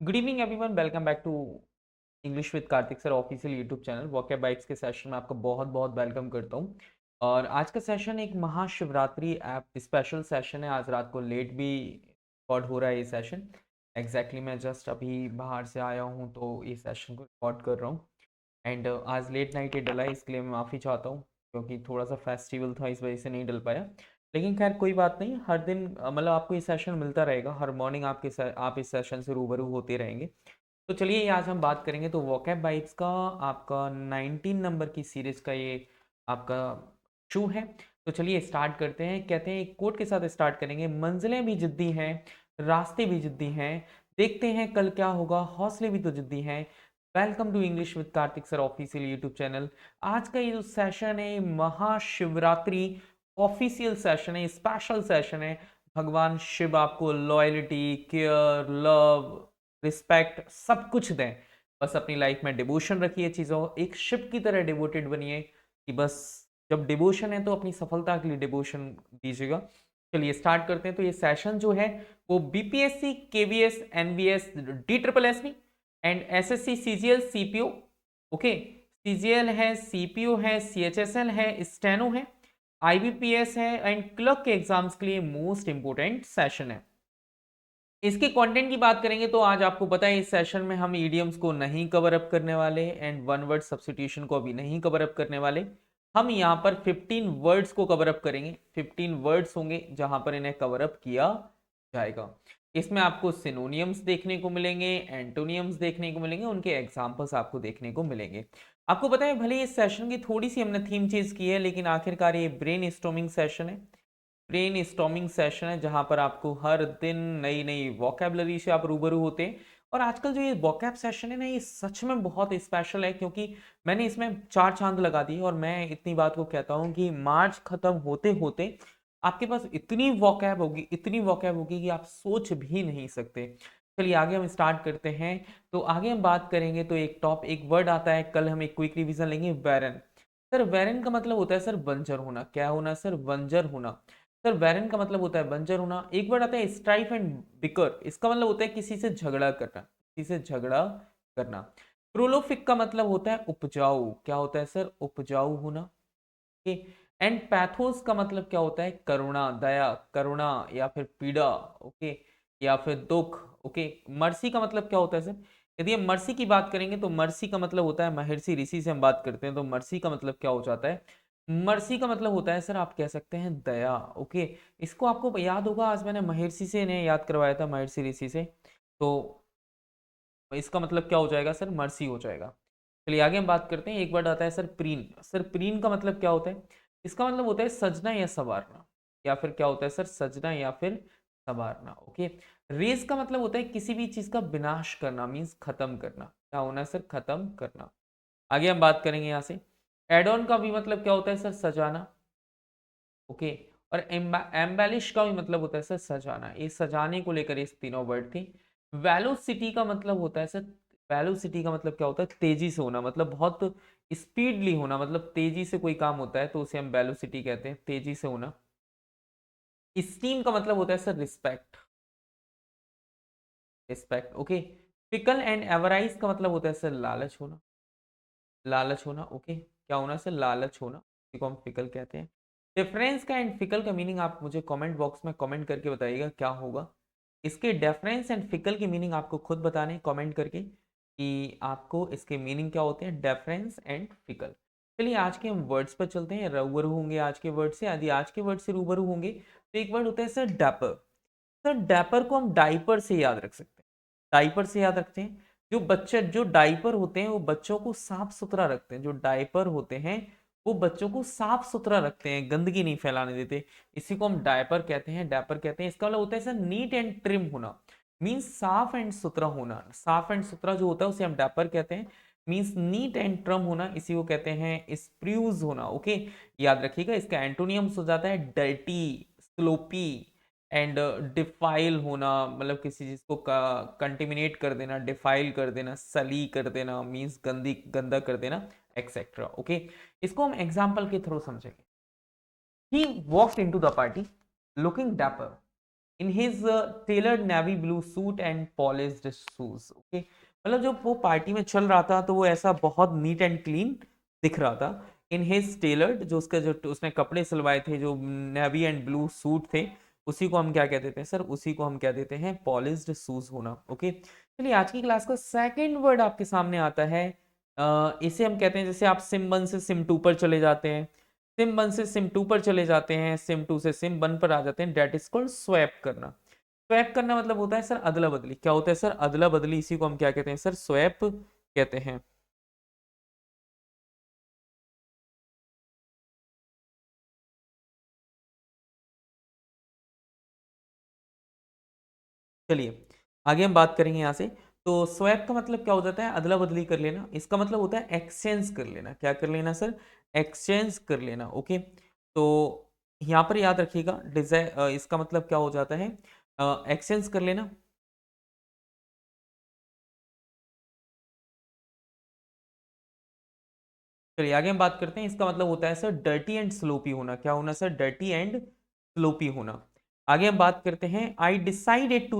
Good evening everyone, welcome back to English with Kartik sir official YouTube channel. Walkup bytes के session में आपका बहुत बहुत वेलकम करता हूँ। और आज का सेशन एक महाशिवरात्रि ऐप स्पेशल सेशन है। आज रात को लेट भी रिकॉर्ड हो रहा है ये सेशन। एग्जैक्टली मैं जस्ट अभी बाहर से आया हूँ तो ये सेशन को रिकॉर्ड कर रहा हूँ। एंड आज लेट नाइट ये डला है, इसके लिए मैं माफ़ी चाहता हूँ क्योंकि थोड़ा सा फेस्टिवल था, इस वजह से नहीं डल पाया। लेकिन खैर कोई बात नहीं, हर दिन मतलब आपको ये सेशन मिलता रहेगा। हर मॉर्निंग आप इस सेशन से रूबरू होते रहेंगे। तो चलिए आज हम बात करेंगे तो वोकैब बाइट्स का आपका 19 नंबर की सीरीज का ये आपका शो है। तो चलिए स्टार्ट करते हैं। कहते हैं एक कोट के साथ स्टार्ट करेंगे। मंजिलें भी जिद्दी हैं, रास्ते भी जिद्दी हैं, देखते हैं कल क्या होगा, हौसले भी तो जिद्दी हैं। Welcome to English with Kartik sir official YouTube channel. आज का ये जो सेशन है महाशिवरात्रि ऑफिशियल सेशन है, स्पेशल सेशन है। भगवान शिव आपको लॉयल्टी, केयर, लव, रिस्पेक्ट सब कुछ दें। बस अपनी लाइफ में डिवोशन रखिए, चीज़ों एक शिप की तरह डिवोटेड बनिए कि बस जब डिवोशन है तो अपनी सफलता के लिए डिवोशन दीजिएगा। चलिए स्टार्ट करते हैं। तो ये सेशन जो है वो BPSC, KVS, NVS, D triple S B and SSC, CGL, CPO, okay, CGL है, सीपीओ है, सीएचएसएल है, स्टेनो है, आईबीपीएस है एंड क्लर्क के एग्जाम्स के लिए मोस्ट इंपोर्टेंट सेशन है। इसके कंटेंट की बात करेंगे तो आज आपको पता है इस सेशन में हम ईडियम्स को नहीं कवर अप करने वाले एंड वन वर्ड सब्स्टिट्यूशन को अभी नहीं कवर अप करने वाले। हम यहाँ पर 15 वर्ड्स को कवर अप करेंगे। 15 वर्ड्स होंगे जहां पर इन्हें कवर अप किया जाएगा। इसमें आपको सिनोनियम्स देखने को मिलेंगे, एंटोनियम्स देखने को मिलेंगे, उनके एग्जाम्पल्स आपको देखने को मिलेंगे। आपको पता है भले इस सेशन की थोड़ी सी हमने थीम चेंज की है, लेकिन आखिरकार ये ब्रेन स्टॉर्मिंग सेशन है। ब्रेन स्टॉर्मिंग सेशन है जहां पर आपको हर दिन नई नई वोकेबलरी से आप रूबरू होते हैं। और आजकल जो ये वोकैब सेशन है ना, ये सच में बहुत स्पेशल है क्योंकि मैंने इसमें 4 चांद लगा दी। और मैं इतनी बात को कहता हूँ कि मार्च खत्म होते होते आपके पास इतनी वोकैब होगी, इतनी वोकैब होगी कि आप सोच भी नहीं सकते। चलिए आगे हम स्टार्ट करते हैं। तो आगे हम बात करेंगे तो एक वर्ड आता है। कल हम एक क्विक रिवीजन लेंगे, बैरन। सर बैरन का मतलब होता है सर बंजर होना। क्या होना सर? बंजर होना। सर बैरन का मतलब होता है बंजर होना। एक वर्ड आता है स्ट्राइफ एंड बिकर। इसका मतलब होता है किसी से झगड़ा करना, किसी से झगड़ा करना। प्रोलोफिक का मतलब होता है उपजाऊ। क्या होता है सर? उपजाऊ होना। ओके। एंड पैथोस का मतलब क्या होता है? करुणा, दया, करुणा या फिर पीड़ा, ओके, या फिर दुख। ओके। मर्सी का मतलब क्या होता है सर? यदि हम मर्सी की बात करेंगे तो मर्सी का मतलब होता है महर्षि ऋषि से हम बात करते हैं तो मर्सी का मतलब क्या हो जाता है? मर्सी का मतलब होता है सर आप कह सकते हैं दया। ओके। इसको आपको याद होगा, आज मैंने महर्षि से इन्हें याद करवाया था, महर्षि ऋषि से। तो इसका मतलब क्या हो जाएगा सर? मर्सी हो जाएगा। चलिए आगे हम बात करते हैं। एक वर्ड आता है सर प्रीन। सर प्रीन का मतलब क्या होता है? इसका मतलब होता है सजना या संवारना, या फिर क्या होता है सर? सजना या फिर संवारना। ओके। रेज का मतलब होता है किसी भी चीज का विनाश करना, मीन्स खत्म करना। क्या होना है सर? खत्म करना। आगे हम बात करेंगे यहाँ से। एड ऑन का भी मतलब क्या होता है सर? सजाना। ओके। और एम्बेलिश का भी मतलब होता है सर सजाना। ये सजाने को लेकर ये तीनों वर्ड थी। वेलोसिटी का मतलब होता है सर, वेलोसिटी का मतलब क्या होता है? तेजी से होना, मतलब बहुत स्पीडली होना, मतलब तेजी से कोई काम होता है तो उसे हम वेलोसिटी कहते हैं, तेजी से होना। स्टीम का मतलब होता है sir respect, respect. Okay. Fickle and avarice का मतलब होता है सर लालच होना, लालच होना। ओके। क्या होना सर? लालच होना, इसी को हम फिकल कहते हैं। डिफरेंस का एंड फिकल का मीनिंग आप मुझे कमेंट बॉक्स में कमेंट करके बताइएगा क्या होगा। इसके डिफरेंस एंड फिकल की मीनिंग आपको खुद बताने कमेंट करके कि आपको इसके मीनिंग क्या होते हैं, डिफरेंस एंड फिकल। चलिए आज के हम वर्ड्स पर चलते हैं। रूबरू होंगे आज के वर्ड से। यदि आज के वर्ड से रूबरू होंगे तो एक वर्ड होता है सर डैपर। सर डायपर को हम डाइपर से याद रख सकते हैं, डाइपर से याद रखते हैं। जो बच्चे जो डाइपर होते हैं वो बच्चों को साफ सुथरा रखते हैं। जो डाइपर होते हैं वो बच्चों को साफ सुथरा रखते हैं, गंदगी नहीं फैलाने देते। इसी को हम डायपर कहते हैं, डायपर कहते हैं। इसका मतलब होता है सर नीट एंड ट्रिम होना, मीन्स साफ एंड सुथरा होना। साफ एंड सुथरा जो होता है उसे हम डायपर कहते हैं, मीन्स नीट एंड ट्रिम होना। इसी को कहते हैं स्प्रूज होना। ओके। याद रखिएगा इसका एंटोनियम्स हो जाता है डर्टी, स्लोपी एंड डिफाइल होना, मतलब किसी चीज को कंटेमिनेट कर देना, डिफाइल कर देना, सली कर देना, मीन्स गंदी, गंदा कर देना, एक्सेट्रा। ओके। इसको हम एग्जाम्पल के थ्रू समझेंगे। He walked into the party looking dapper in his tailored navy blue suit and polished shoes. Okay, मतलब जब वो पार्टी में चल रहा था तो वो ऐसा बहुत नीट एंड क्लीन दिख रहा था। इन हिज टेलर्ड, जो उसका जो उसने कपड़े सिलवाए थे, जो नेवी एंड ब्लू सूट थे, उसी को हम क्या कह देते हैं सर? उसी को हम क्या देते हैं? पॉलिश्ड शूज होना। ओके, चलिए आज की क्लास का सेकंड वर्ड आपके सामने आता है। इसे हम कहते हैं, जैसे आप सिम 1 से सिम 2 पर चले जाते हैं, सिम 1 से सिम 2 पर चले जाते हैं, सिम 2 से सिम 1 पर आ जाते हैं, डेट इज कॉल्ड स्वैप करना। स्वैप करना मतलब होता है सर अदला बदली। क्या होता है सर? अदला बदली। इसी को हम क्या कहते हैं सर? स्वैप कहते हैं। चलिए आगे हम बात करेंगे यहाँ से। तो स्वैप का मतलब क्या हो जाता है? अदला बदली कर लेना। इसका मतलब होता है एक्सचेंज कर लेना। क्या कर लेना सर? एक्सचेंज कर लेना। ओके, तो यहाँ पर याद रखिएगा, डिजाइन इसका मतलब क्या हो जाता है? एक्सचेंज कर लेना। चलिए आगे हम बात करते हैं। इसका मतलब होता है सर डर्टी एंड स्लोपी होना। क्या होना सर? डर्टी एंड स्लोपी होना। आगे हम बात करते हैं। I decided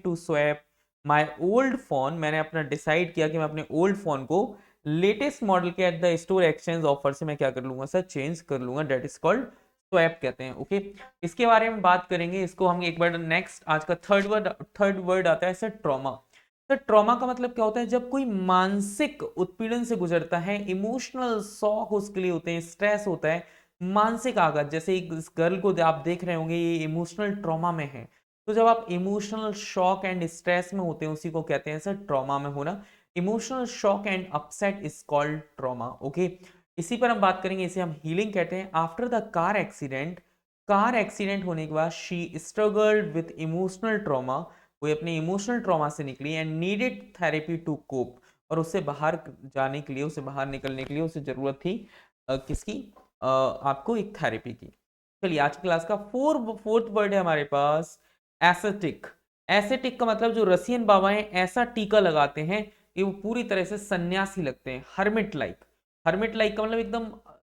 to swap my old phone. मैंने अपना डिसाइड किया कि मैं अपने ओल्ड फोन को लेटेस्ट मॉडल के at the store exchange offer से मैं क्या कर लूंगा सर? चेंज कर लूंगा। डेट इज कॉल्ड स्वैप कहते हैं। ओके, इसके बारे में बात करेंगे। इसको हम एक बार नेक्स्ट, आज का थर्ड वर्ड आता है सर ट्रॉमा। तो ट्रॉमा का मतलब क्या होता है? जब कोई मानसिक उत्पीड़न से गुजरता है, इमोशनल शॉक उसके लिए होते हैं, स्ट्रेस होता है, मानसिक आघात। जैसे एक इस गर्ल को आप देख रहे होंगे, ये इमोशनल ट्रॉमा में है। तो जब आप इमोशनल शॉक एंड स्ट्रेस में होते हैं, उसी को कहते हैं सर ट्रॉमा में होना। Emotional shock and upset is called trauma. Okay, इसी पर हम बात करेंगे। इसे हम हीलिंग कहते हैं। आफ्टर द कार एक्सीडेंट होने के बाद she struggled with emotional trauma. वो अपने इमोशनल ट्रॉमा से निकली and needed therapy to cope. और उससे बाहर जाने के लिए, उससे बाहर निकलने के लिए उसे जरूरत थी किसकी? आपको एक थेरेपी की। चलिए आज की क्लास का फोर्थ वर्ड है हमारे पास एसेटिक। एसेटिक का मतलब जो रसियन बाबाएं ऐसा टीका लगाते हैं कि वो पूरी तरह से सन्यासी लगते हैं, हर्मिट लाइक। हर्मिट लाइक का मतलब एकदम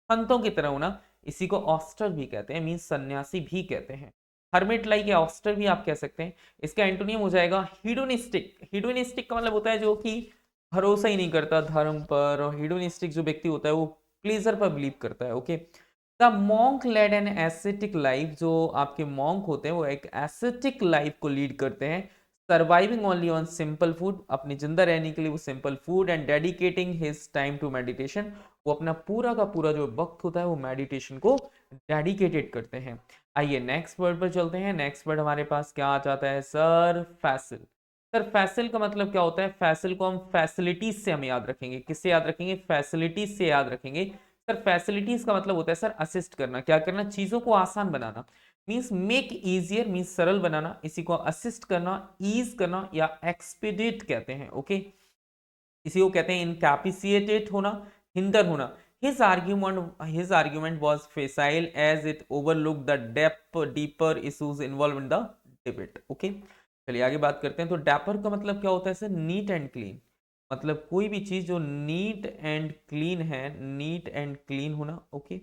संतों की तरह होना। इसी को ऑस्टर भी कहते हैं, मीन्स सन्यासी भी कहते हैं। हर्मिट लाइक या ऑस्टर भी आप कह सकते हैं। इसका एंटोनियम हो जाएगा हीडोनिस्टिक। हीडोनिस्टिक का मतलब होता है जो कि भरोसा ही नहीं करता धर्म पर। और हीडोनिस्टिक जो व्यक्ति होता है वो प्लेजर पर बिलीव करता है। Okay, the monk led an ascetic life. जो आपके मॉन्क होते हैं वो एक एसेटिक लाइफ को लीड करते हैं, surviving only on simple food. अपनी जिंदा रहने के लिए वो simple food and dedicating his time to meditation. वो अपना पूरा का पूरा जो वक्त होता है वो मेडिटेशन को डेडिकेटेड करते हैं। आइए नेक्स्ट वर्ड पर चलते हैं। नेक्स्ट वर्ड हमारे पास क्या आ जाता है सर? फैसिल। सर फैसिल का मतलब क्या होता है? फैसिल को हम फैसिलिटीज से हम याद रखेंगे। किससे याद रखेंगे? फैसिलिटीज से याद रखेंगे। सर फैसिलिटीज का मतलब होता है सर असिस्ट करना। क्या करना? चीजों को आसान बनाना। मीन्स मेक इजियर, मीन्स सरल बनाना। इसी को असिस्ट करना, ईज करना या एक्सपीडिट कहते हैं। ओके, इसी को कहते हैं इनकैपिसिएटेड होना, हिंडर होना। His argument was facile as it overlooked the deeper issues involved in the debate. Okay, चलिए आगे बात करते हैं। तो डैपर का मतलब क्या होता है सर? NEET and clean. मतलब कोई भी चीज जो नीट एंड क्लीन है, नीट एंड क्लीन होना। ओके,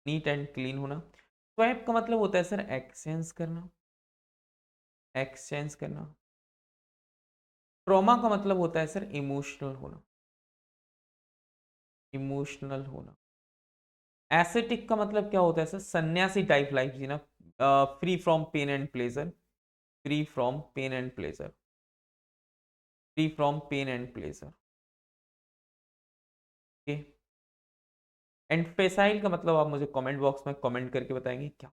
नीट एंड क्लीन होना। स्वैप का मतलब होता है सर एक्सचेंज करना, एक्सचेंज करना। ट्रॉमा का मतलब होता है सर इमोशनल होना, इमोशनल होना। एसेटिक का मतलब क्या होता है सर? सन्यासी टाइप लाइफ जीना, free from pain and pleasure, free from pain and pleasure, free from pain and pleasure. Okay, and facile का मतलब आप मुझे कमेंट बॉक्स में कमेंट करके बताएंगे क्या।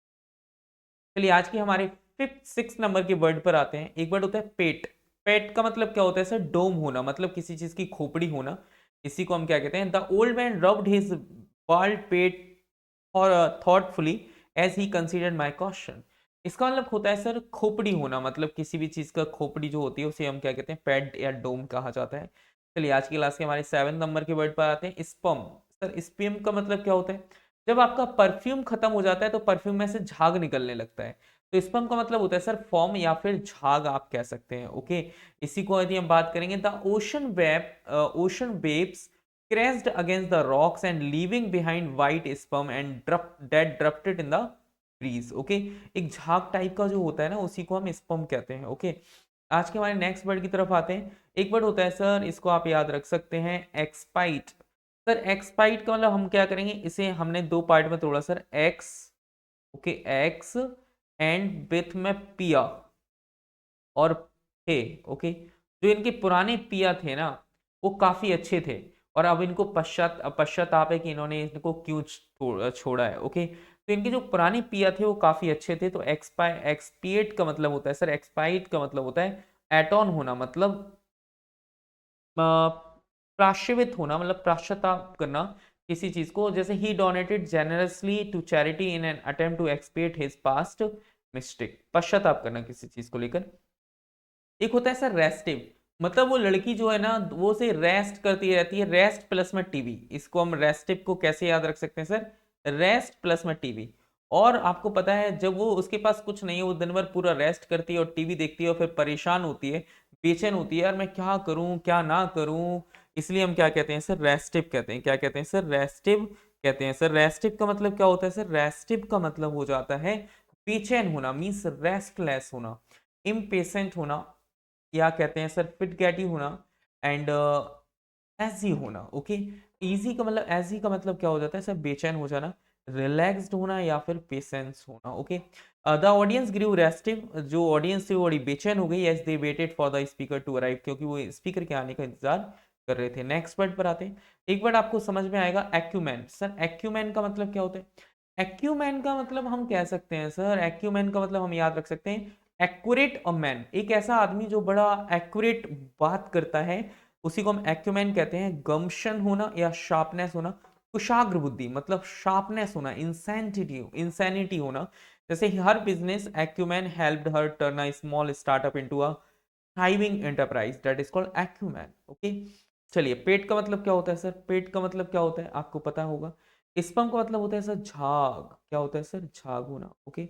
चलिए आज के हमारे फिफ्थ सिक्स नंबर के वर्ड पर आते हैं। एक वर्ड होता है पेट। पेट का मतलब क्या होता है सर? डोम होना, मतलब किसी चीज की खोपड़ी होना। इसी को हम क्या कहते हैं? The old man rubbed his bald pate और thoughtfully as he considered my question. इसका मतलब होता है सर खोपड़ी होना। मतलब किसी भी चीज का खोपड़ी जो होती है उसे हम क्या कहते हैं? पैड या डोम कहा जाता है। चलिए आज की क्लास के हमारे 7 नंबर के वर्ड पर आते हैं। स्पम। सर स्पम का मतलब क्या होता है? जब आपका परफ्यूम खत्म हो जाता है तो परफ्यूम में से झाग निकलने लगता है। तो स्पम का मतलब होता है सर फॉर्म या फिर झाग आप कह सकते हैं। ओके, इसी को यदि हम बात करेंगे, the ocean waves crashed against the rocks and leaving behind white sperm and dead drifted in the breeze. Okay, एक झाग टाइप का जो होता है ना, उसी को हम स्पम कहते हैं। ओके, आज के हमारे नेक्स्ट वर्ड की तरफ आते हैं। एक वर्ड होता है सर, इसको आप याद रख सकते हैं, एक्सपाइट। सर एक्सपाइट का मतलब हम क्या करेंगे, इसे हमने दो पार्ट में तोड़ा sir, x, okay, x and with में पिया और थे। ओके, जो इनके पुराने पिया थे ना, वो काफी अच्छे थे, और अब इनको पश्चाताप है कि इन्होंने इनको क्यों छोड़ा है। ओके, तो इनके जो पुराने पिया थे वो काफी अच्छे थे। तो एक्सपिएट का मतलब होता है सर, एक्सपाइट का मतलब होता है एटॉन होना, मतलब प्राश्चित होना, मतलब प्राश्चाताप करना किसी चीज को। जैसे he donated generously to charity in an attempt to expiate his past mistake, पश्चाताप करना किसी चीज को लेकर। एक होता है सर रेस्टिव, मतलब वो लड़की जो है ना, वो से रेस्ट करती रहती है, रेस्ट प्लस में टीवी। इसको हम रेस्टिव को कैसे याद रख सकते हैं सर, रेस्ट प्लस में टीवी। और आपको पता है, जब वो उसके पास कुछ नहीं है, वो दिन भर पूरा रेस्ट करती है और टीवी देखती है, और फिर परेशान होती है, बेचैन होती है, यार मैं क्या करूं क्या ना करूं। इसलिए हम क्या कहते हैं सर, रेस्टिव कहते हैं। क्या कहते हैं सर, रेस्टिव कहते हैं। सर रेस्टिव का मतलब क्या होता है सर, रेस्टिव का मतलब हो जाता है बेचैन होना, मीन्स रेस्टलेस होना, इम्पेशेंट होना, या कहते हैं सर फिटगैटी होना, एंड एजी होना। ओके, इजी का मतलब, एजी का मतलब क्या हो जाता है सर, बेचैन हो जाना, रिलैक्स्ड होना, या फिर पेशेंस होना। Okay, the audience grew restive, जो ऑडियंस थी वो बड़ी बेचैन हो गई, as they waited for the speaker to arrive, क्योंकि वो स्पीकर के आने का इंतजार कर रहे थे। नेक्स्ट वर्ड पर आते हैं। एक वर्ड आपको समझ में आएगा, एक्यूमेन। सर एक्यूमेन का मतलब क्या होता है, एक्यूमेन का मतलब हम कह सकते हैं सर, एक्यूमेन का मतलब हम याद रख सकते हैं, एक्यूरेट अ मैन, एक ऐसा आदमी जो बड़ा एक्यूरेट बात करता है, उसी को हम एक्यूमेन कहते हैं। गम्शन होना या शार्पनेस होना, कुशाग्र बुद्धि, मतलब शार्पनेस होना, इंसैनिटी होना। जैसे her business acumen helped her turn a small startup into a thriving enterprise, that is called acumen. Okay, चलिए, पेट का मतलब क्या होता है सर, पेट का मतलब क्या होता है आपको पता होगा। स्पम का मतलब होता है सर झाग, क्या होता है सर, झाग होना। ओके,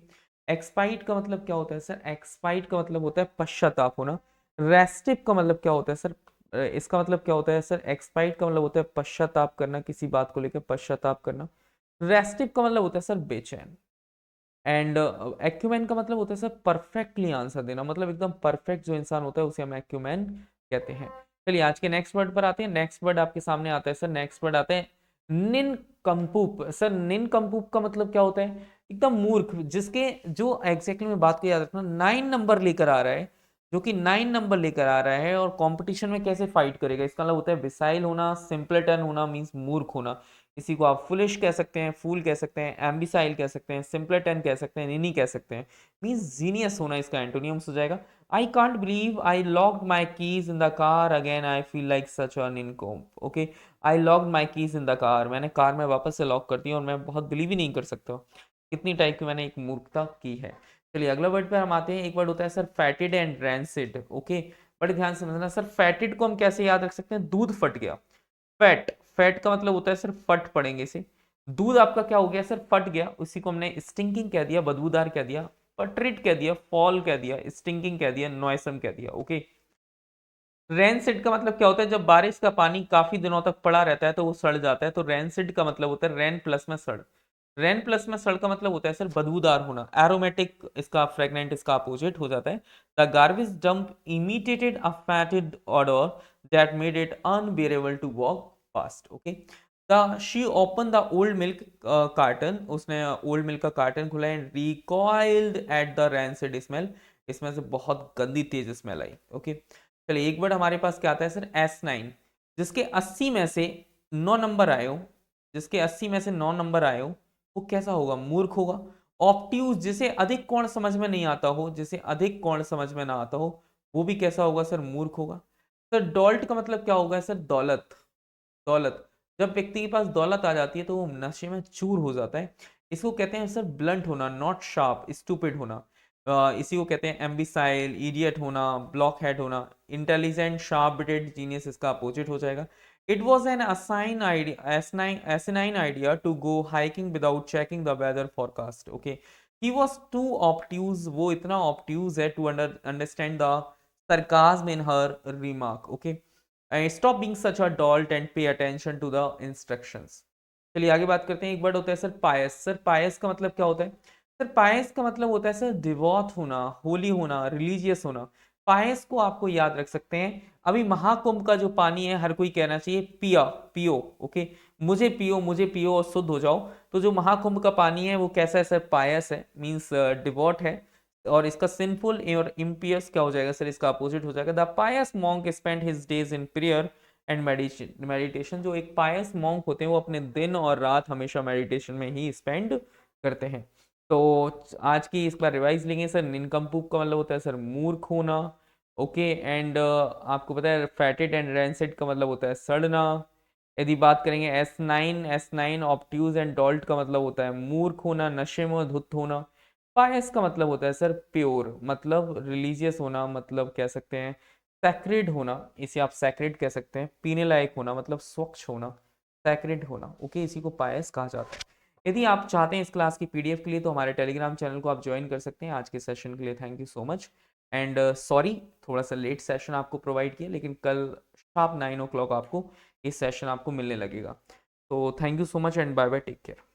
एक्सपाइट का मतलब क्या होता है सर, एक्सपाइट का मतलब होता है पश्चाताप होना। रेस्टिव का मतलब क्या होता है सर, इसका मतलब क्या होता है सर, एक्सपाइट का मतलब होता है पश्चाताप करना, किसी बात को लेकर पश्चाताप करना। रेस्टिव का मतलब होता है सर बेचैन, एंड एक्यूमेन का मतलब होता है सर परफेक्टली आंसर देना, मतलब एकदम परफेक्ट जो इंसान होता है उसे हम एक्यूमेन कहते हैं। चलिए आज के नेक्स्ट वर्ड पर आते हैं। नेक्स्ट वर्ड आपके सामने आता है सर, नेक्स्ट वर्ड आता है निनकंपूप। सर निनकंपूप का मतलब क्या होता है, एकदम मूर्ख, जिसके जो एग्जैक्टली में बात की याद रखना, 9 नंबर लेकर आ रहा है, जो कि 9 नंबर लेकर आ रहा है और कंपटीशन में कैसे फाइट करेगा। इसका मतलब होता है बिसाइल होना, सिंपलेटन होना, मींस मूर्ख होना। इसी को आप फुलिश कह सकते हैं, फूल कह सकते हैं, एम्बिसाइल कह सकते हैं, सिंपलेटन कह सकते हैं, निनी कह सकते हैं, मींस जीनियस होना इसका एंटोनियम्स हो जाएगा। I can't believe I locked my keys in the car again, I feel like such a nincompoop. Okay, I locked my keys in the car, मैंने कार में वापस से लॉक कर दिया और मैं बहुत बिलीव ही नहीं कर सकता कितनी टाइप की मैंने एक मूर्खता की है। चलिए अगला वर्ड पे हम आते हैं। एक वर्ड होता है sir fetid and rancid. Okay, बड़े ध्यान से समझना सर, फैटेड को हम कैसे याद रख सकते हैं, दूध फट गया। फैट, फैट का मतलब होता है सर फट पड़ेंगे से। दूध आपका क्या हो गया सर, फट गया, उसी को हमने स्टिंकिंग कह दिया, बदबूदार कह दिया, पटरिट कह दिया, फॉल कह दिया, स्टिंकिंग कह दिया, नॉयसम कह दिया। ओके, रेनसिड का मतलब क्या होता है, जब बारिश का पानी काफी दिनों तक पड़ा रहता है तो वो सड़ जाता है, तो रेनसिड का मतलब होता है रेन प्लस में सड़। रेन प्लस में सड़ का मतलब होता है सर बदबूदार होना, एरोमेटिक इसका फ्रेगनेंट इसका अपोजिट हो जाता है। The garbage dump imitated a fetid odour that made it unbearable to walk fast. Okay, the she open the old milk carton, उसने ओल्ड मिल्क का कार्टन खुला and recoiled at the rancid smell, इसमें से बहुत गंदी तेज smell आई। Okay, चलिए एक word हमारे पास क्या आता है सर, S9, जिसके 80 में से 9 नंबर आए हो, जिसके 80 में से 9 नंबर आए हो, वो कैसा होगा, मूर्ख होगा। ऑप्ट्यूज, जिसे अधिक कोण समझ में नहीं आता हो, जिसे अधिक कोण समझ में ना आता हो, वो भी कैसा होगा सर, मूर्ख होगा। सर डॉल्ट का मतलब क्या होगा सर, दौलत, दौलत, जब व्यक्ति के पास दौलत आ जाती है तो वो नशे में चूर हो जाता है। इसको कहते हैं सर ब्लंट होना, नॉट शार्प, स्टूपिड होना। इसी को कहते हैं एम्बिसाइल, इडियट होना, ब्लॉक हेड होना। इंटेलिजेंट, शार्प विटेड, जीनियस इसका अपोजिट हो जाएगा। It was an asinine idea, asinine idea to go hiking without checking the weather forecast. Okay, he was too obtuse, वो इतना ऑप्ट्यूज है to understand the sarcasm in her remark. Okay, stop being such a dolt and pay attention to the instructions. चलिए आगे बात करते हैं। एक word होता है सर पायस। सर पायस का मतलब क्या होता है, सर पायस का मतलब होता है सर डिवोट होना, होली होना, रिलीजियस होना। पायस को आपको याद रख सकते हैं। अभी महाकुंभ का जो पानी है हर कोई कहना चाहिए पिया, पियो, ओके, मुझे पियो, मुझे पियो और शुद्ध हो जाओ। तो जो महाकुंभ का पानी है वो कैसा है सर? पायस है, मीन्स डिवोट है। और इसका सिंफुल और इम्पियस क्या हो जाएगा सर? इसका अपोजिट हो जाएगा। The pious monk spend his days in prayer and meditation. जो एक पायस मॉन्क होते हैं वो अपने दिन और रात हमेशा मेडिटेशन में ही स्पेंड करते हैं। तो आज की इस बार रिवाइज लेंगे सर। निनकम्पूप का मतलब होता है सर मूर्ख होना, ओके। एंड आपको पता है फैटेड एंड रैंसिड का मतलब होता है सड़ना। यदि बात करेंगे एस नाइन ऑब्ट्यूज एंड डॉल्ट का मतलब होता है मूर्ख होना, नशे में धुत होना। पायस का मतलब होता है सर प्योर, मतलब रिलीजियस होना, मतलब कह सकते हैं सैक्रेड होना, इसे आप सैक्रेड कह सकते हैं। पीने लायक होना मतलब स्वच्छ होना, सैक्रेड होना, ओके, इसी को पायस कहा जाता है। यदि आप चाहते हैं इस क्लास की पीडीएफ के लिए तो हमारे टेलीग्राम चैनल को आप ज्वाइन कर सकते हैं। आज के सेशन के लिए thank you so much. And sorry थोड़ा सा लेट सेशन आपको प्रोवाइड किया, लेकिन कल शार्प 9 o'clock आपको ये सेशन आपको मिलने लगेगा। तो thank you so much and bye bye, take care.